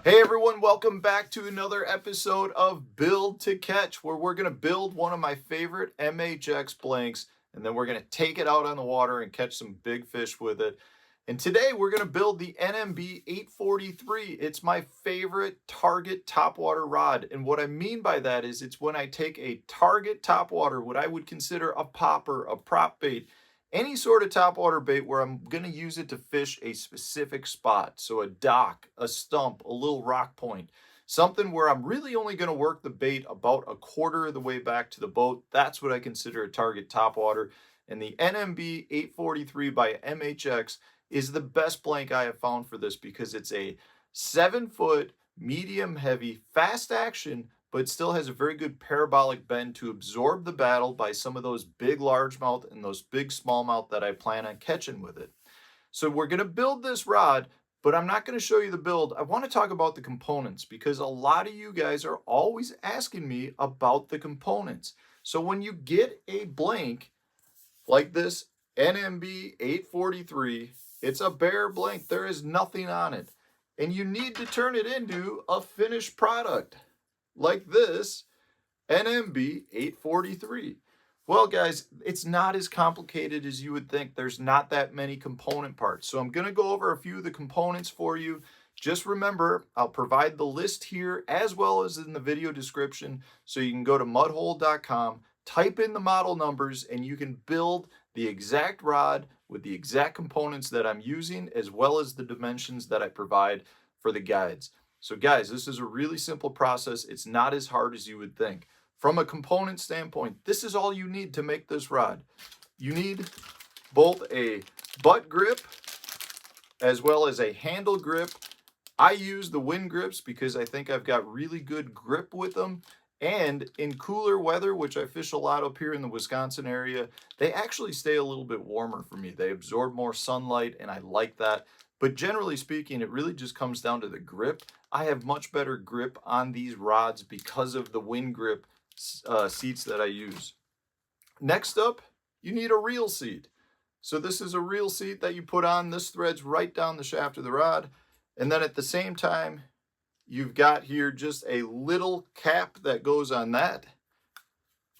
Hey everyone, welcome back to another episode of Build to Catch, where we're going to build one of my favorite MHX blanks, and then we're going to take it out on the water and catch some big fish with it. And today we're going to build the NMB-843. It's my favorite target topwater rod. And what I mean by that is it's when I take a target topwater, what I would consider a popper, a prop bait, any sort of topwater bait where I'm going to use it to fish a specific spot. So a dock, a stump, a little rock point, something where I'm really only going to work the bait about a quarter of the way back to the boat. That's what I consider a target topwater. And the NMB-843 by MHX is the best blank I have found for this because it's a 7-foot, medium heavy, fast action, but still has a very good parabolic bend to absorb the battle by some of those big largemouth and those big smallmouth that I plan on catching with it. So we're going to build this rod, but I'm not going to show you the build. I want to talk about the components because a lot of you guys are always asking me about the components. So when you get a blank like this NMB-843, it's a bare blank. There is nothing on it. And you need to turn it into a finished product like this NMB-843. Well, guys, it's not as complicated as you would think. There's not that many component parts. So I'm going to go over a few of the components for you. Just remember, I'll provide the list here as well as in the video description. So you can go to mudhole.com, type in the model numbers, and you can build the exact rod with the exact components that I'm using, as well as the dimensions that I provide for the guides. So guys, this is a really simple process. It's not as hard as you would think. From a component standpoint, this is all you need to make this rod. You need both a butt grip as well as a handle grip. I use the Winn grips because I think I've got really good grip with them. And in cooler weather, which I fish a lot up here in the Wisconsin area, they actually stay a little bit warmer for me. They absorb more sunlight, and I like that. But generally speaking, it really just comes down to the grip. I have much better grip on these rods because of the Winn grip seats that I use. Next up, you need a reel seat. So this is a reel seat that you put on. This threads right down the shaft of the rod. And then at the same time, you've got here just a little cap that goes on that,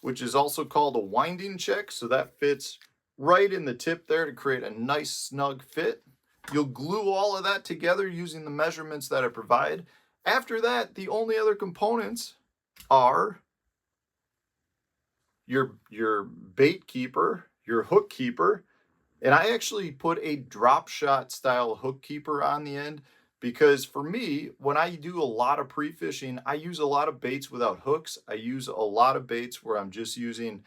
which is also called a winding check. So that fits right in the tip there to create a nice snug fit. You'll glue all of that together using the measurements that I provide. After that, the only other components are your bait keeper, your hook keeper, and I actually put a drop shot style hook keeper on the end because for me, when I do a lot of pre-fishing, I use a lot of baits without hooks. I use a lot of baits where I'm just using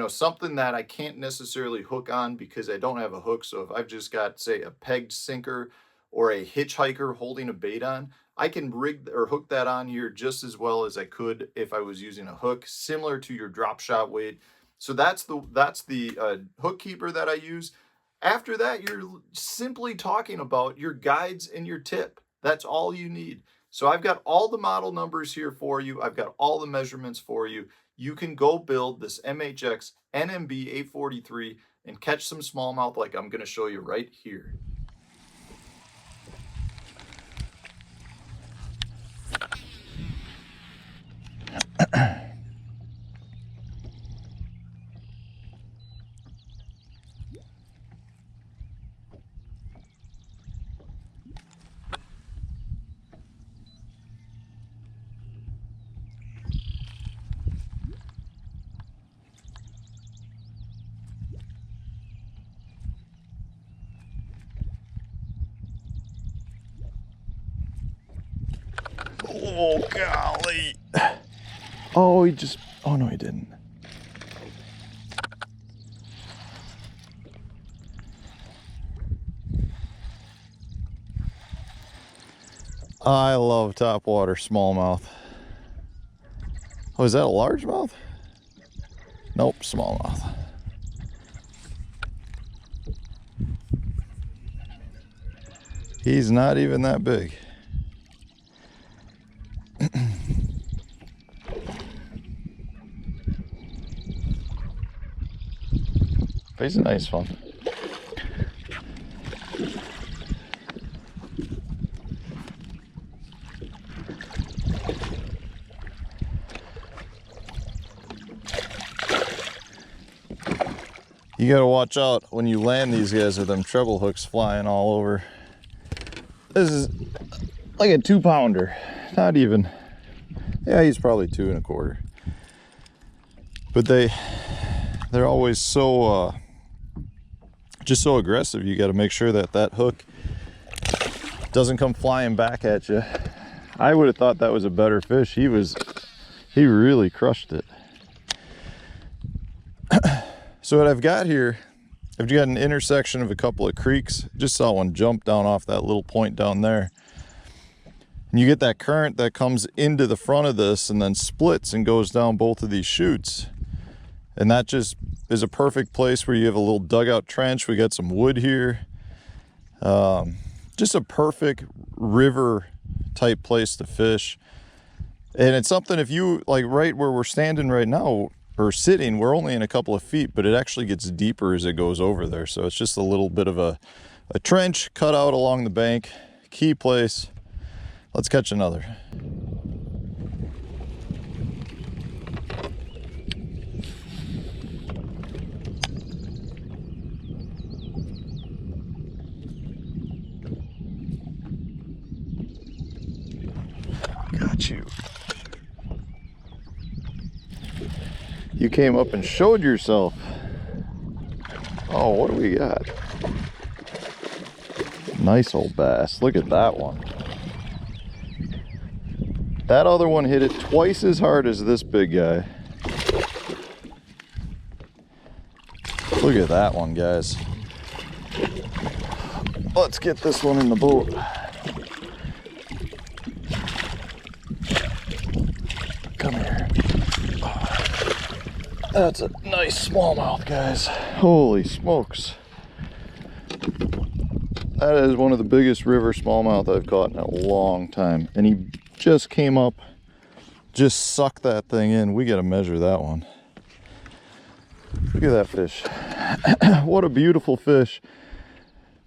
something that I can't necessarily hook on because I don't have a hook. So if I've just got, say, a pegged sinker or a hitchhiker holding a bait on, I can rig or hook that on here just as well as I could if I was using a hook, similar to your drop shot weight. So that's the hook keeper that I use. After that, you're simply talking about your guides and your tip. That's all you need. So I've got all the model numbers here for you. I've got all the measurements for you. You can go build this MHX NMB-843 and catch some smallmouth like I'm going to show you right here. Oh, golly. Oh, oh no, he didn't. I love topwater smallmouth. Oh, is that a largemouth? Nope, smallmouth. He's not even that big. He's a nice one. You gotta watch out when you land these guys with them treble hooks flying all over. This is like a 2-pounder, not even. Yeah, he's probably 2 1/4. But they're always so just so aggressive. You got to make sure that that hook doesn't come flying back at you. I would have thought that was a better fish. He really crushed it. So what I've got here, I've got an intersection of a couple of creeks. Just saw one jump down off that little point down there. And you get that current that comes into the front of this and then splits and goes down both of these chutes. And that just is a perfect place where you have a little dugout trench. We got some wood here. Just a perfect river type place to fish. And it's something, if you like right where we're standing right now, or sitting, we're only in a couple of feet, but it actually gets deeper as it goes over there. So it's just a little bit of a trench cut out along the bank. Key place. Let's catch another. Got you. You came up and showed yourself. Oh, what do we got? Nice old bass. Look at that one. That other one hit it twice as hard as this big guy. Look at that one, guys. Let's get this one in the boat. Come here. That's a nice smallmouth, guys. Holy smokes. That is one of the biggest river smallmouth I've caught in a long time. And he just came up, just sucked that thing in. We gotta measure that one. Look at that fish. What a beautiful fish.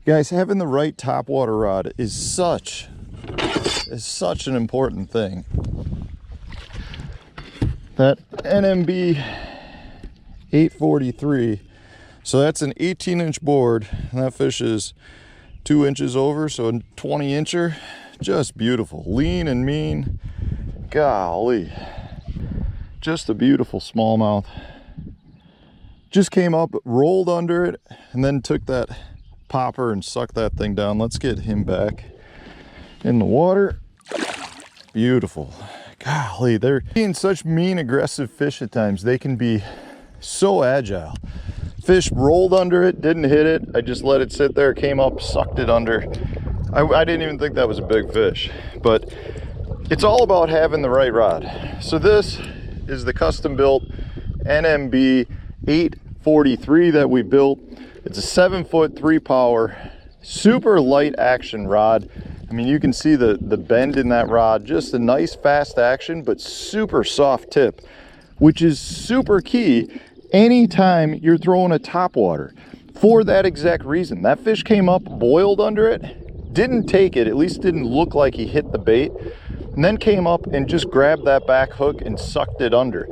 Guys, having the right topwater rod is such an important thing. That NMB-843, so that's an 18-inch board, and that fish is 2 inches over, so a 20-incher. Just beautiful, lean and mean. Golly, just a beautiful smallmouth. Just came up, rolled under it, and then took that popper and sucked that thing down. Let's get him back in the water. Beautiful. Golly, they're being such mean, aggressive fish at times. They can be so agile. Fish rolled under it, didn't hit it. I just let it sit there, came up, sucked it under. I didn't even think that was a big fish, but it's all about having the right rod. So this is the custom built NMB-843 that we built. It's a 7-foot 3-power, super light action rod. I mean, you can see the bend in that rod, just a nice fast action, but super soft tip, which is super key anytime you're throwing a topwater. For that exact reason, that fish came up, boiled under it, didn't take it, at least didn't look like he hit the bait, and then came up and just grabbed that back hook and sucked it under.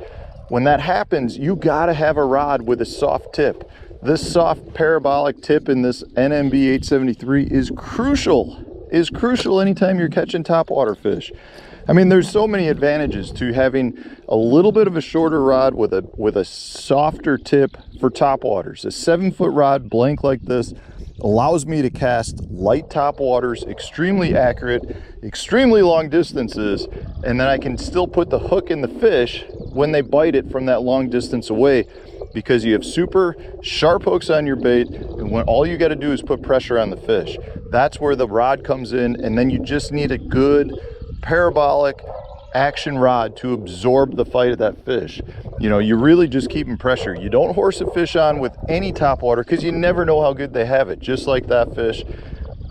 When that happens, you gotta have a rod with a soft tip. This soft parabolic tip in this NMB-873 is crucial anytime you're catching topwater fish. I mean, there's so many advantages to having a little bit of a shorter rod with a softer tip for topwaters. A 7-foot rod blank like this allows me to cast light topwaters, extremely accurate, extremely long distances, and then I can still put the hook in the fish when they bite it from that long distance away, because you have super sharp hooks on your bait, and when all you got to do is put pressure on the fish. That's where the rod comes in, and then you just need a good parabolic action rod to absorb the fight of that fish. You know, you're really just keeping pressure. You don't horse a fish on with any topwater because you never know how good they have it, just like that fish.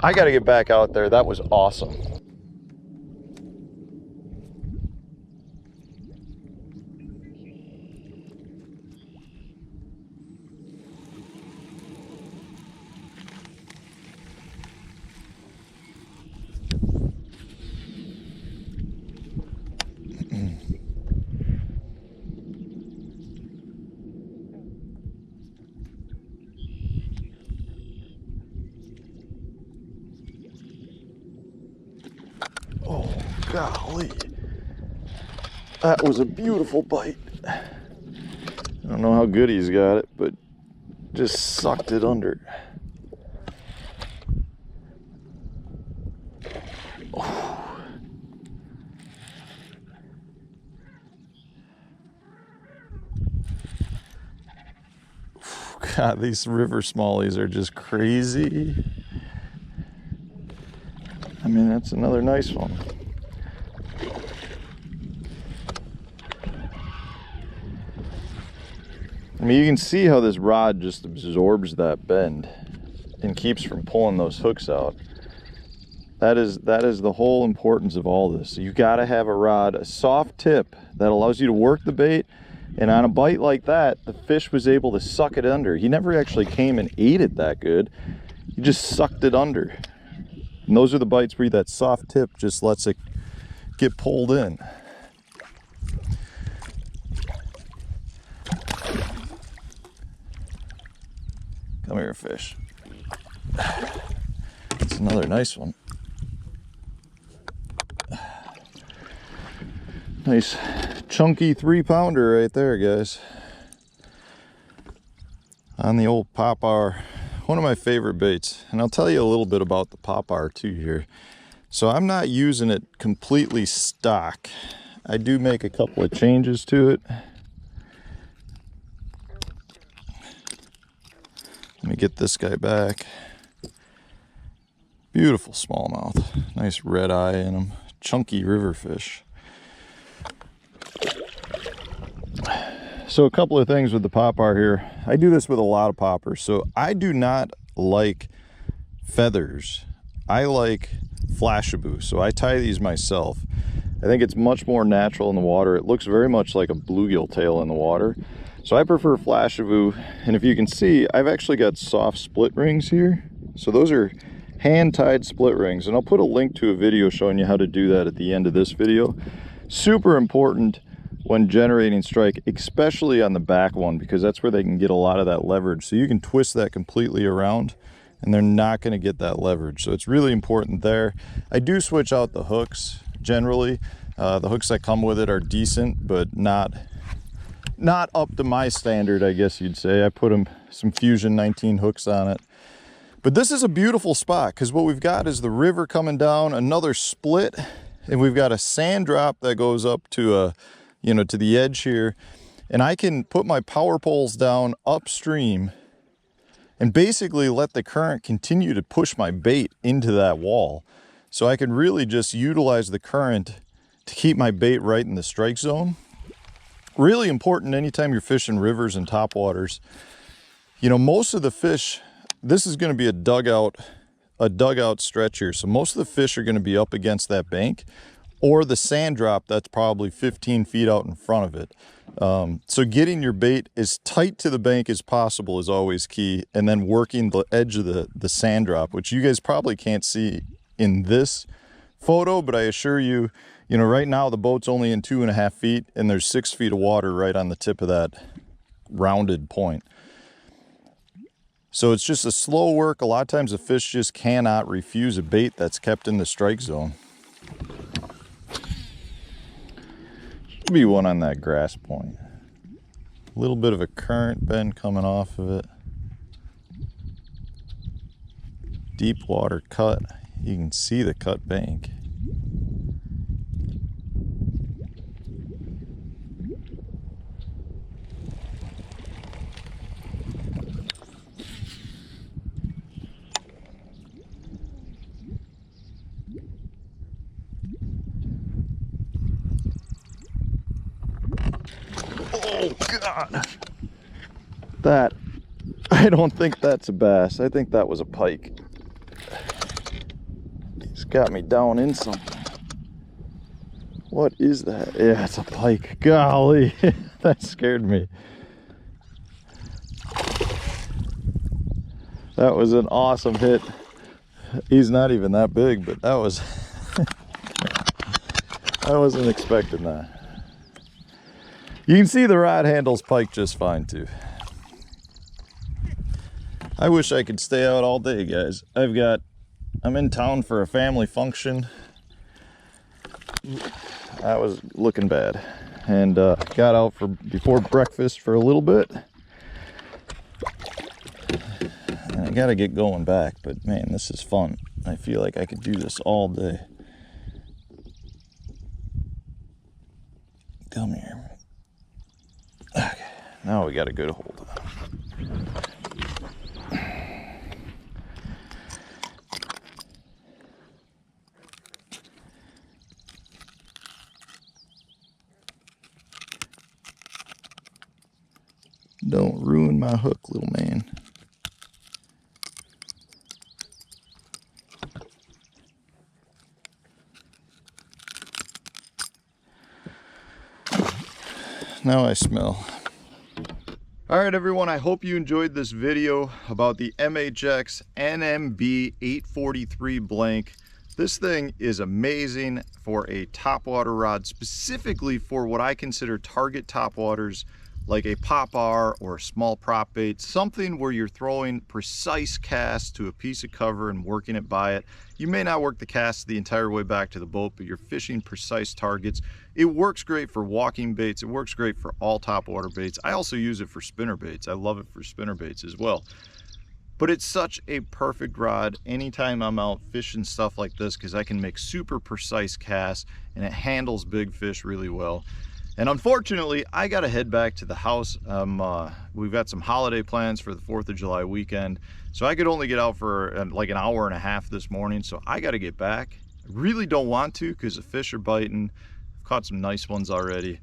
I got to get back out there. That was awesome. Golly. That was a beautiful bite. I don't know how good he's got it, but just sucked it under. Oh. God, these river smallies are just crazy. I mean, that's another nice one. I mean, you can see how this rod just absorbs that bend and keeps from pulling those hooks out. That is the whole importance of all this. You got to have a rod, a soft tip that allows you to work the bait. And on a bite like that, the fish was able to suck it under. He never actually came and ate it that good. He just sucked it under. And those are the bites where that soft tip just lets it get pulled in. Come here, fish. It's another nice one. Nice chunky 3-pounder right there, guys. On the old Popar, one of my favorite baits. And I'll tell you a little bit about the Popar too here. So I'm not using it completely stock. I do make a couple of changes to it. Let me get this guy back. Beautiful smallmouth. Nice red eye in him. Chunky river fish. So a couple of things with the Popar here. I do this with a lot of poppers. So I do not like feathers. I like Flashabou. So I tie these myself. I think it's much more natural in the water. It looks very much like a bluegill tail in the water. So I prefer Flashabou. And if you can see, I've actually got soft split rings here. So those are hand-tied split rings. And I'll put a link to a video showing you how to do that at the end of this video. Super important when generating strike, especially on the back one, because that's where they can get a lot of that leverage. So you can twist that completely around and they're not going to get that leverage. So it's really important there. I do switch out the hooks generally. The hooks that come with it are decent, but not up to my standard, I guess you'd say. I put some Fusion 19 hooks on it. But this is a beautiful spot because what we've got is the river coming down, another split, and we've got a sand drop that goes up to to the edge here. And I can put my power poles down upstream and basically let the current continue to push my bait into that wall. So I can really just utilize the current to keep my bait right in the strike zone. Really important anytime you're fishing rivers and topwaters. You know, most of the fish, this is going to be a dugout stretch here. So most of the fish are going to be up against that bank or the sand drop that's probably 15 feet out in front of it. So getting your bait as tight to the bank as possible is always key. And then working the edge of the sand drop, which you guys probably can't see in this photo, but I assure you, right now the boat's only in 2.5 feet and there's 6 feet of water right on the tip of that rounded point. So it's just a slow work. A lot of times the fish just cannot refuse a bait that's kept in the strike zone. Should be one on that grass point. A little bit of a current bend coming off of it. Deep water cut. You can see the cut bank. Oh God, that, I don't think that's a bass. I think that was a pike. He's got me down in something. What is that? Yeah, it's a pike. Golly, that scared me. That was an awesome hit. He's not even that big, but that was, I wasn't expecting that. You can see the rod handles pike just fine too. I wish I could stay out all day, guys. I'm in town for a family function. that was looking bad. And got out before breakfast for a little bit. And I gotta get going back, but man, this is fun. I feel like I could do this all day. Come here. Okay, now we got a good hold on. Don't ruin my hook, little man. Now I smell. All right, everyone, I hope you enjoyed this video about the MHX NMB-843 blank. This thing is amazing for a topwater rod, specifically for what I consider target topwaters, like a pop R or a small prop bait, something where you're throwing precise casts to a piece of cover and working it by it. You may not work the cast the entire way back to the boat, but you're fishing precise targets. It works great for walking baits. It works great for all topwater baits. I also use it for spinner baits. I love it for spinner baits as well. But it's such a perfect rod anytime I'm out fishing stuff like this, because I can make super precise casts and it handles big fish really well. And unfortunately, I got to head back to the house. We've got some holiday plans for the 4th of July weekend. So I could only get out for like an hour and a half this morning. So I got to get back. I really don't want to because the fish are biting. I've caught some nice ones already,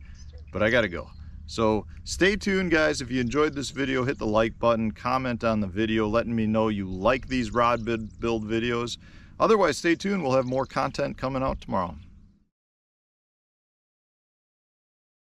but I got to go. So stay tuned, guys. If you enjoyed this video, hit the like button, comment on the video, letting me know you like these rod build videos. Otherwise, stay tuned. We'll have more content coming out tomorrow.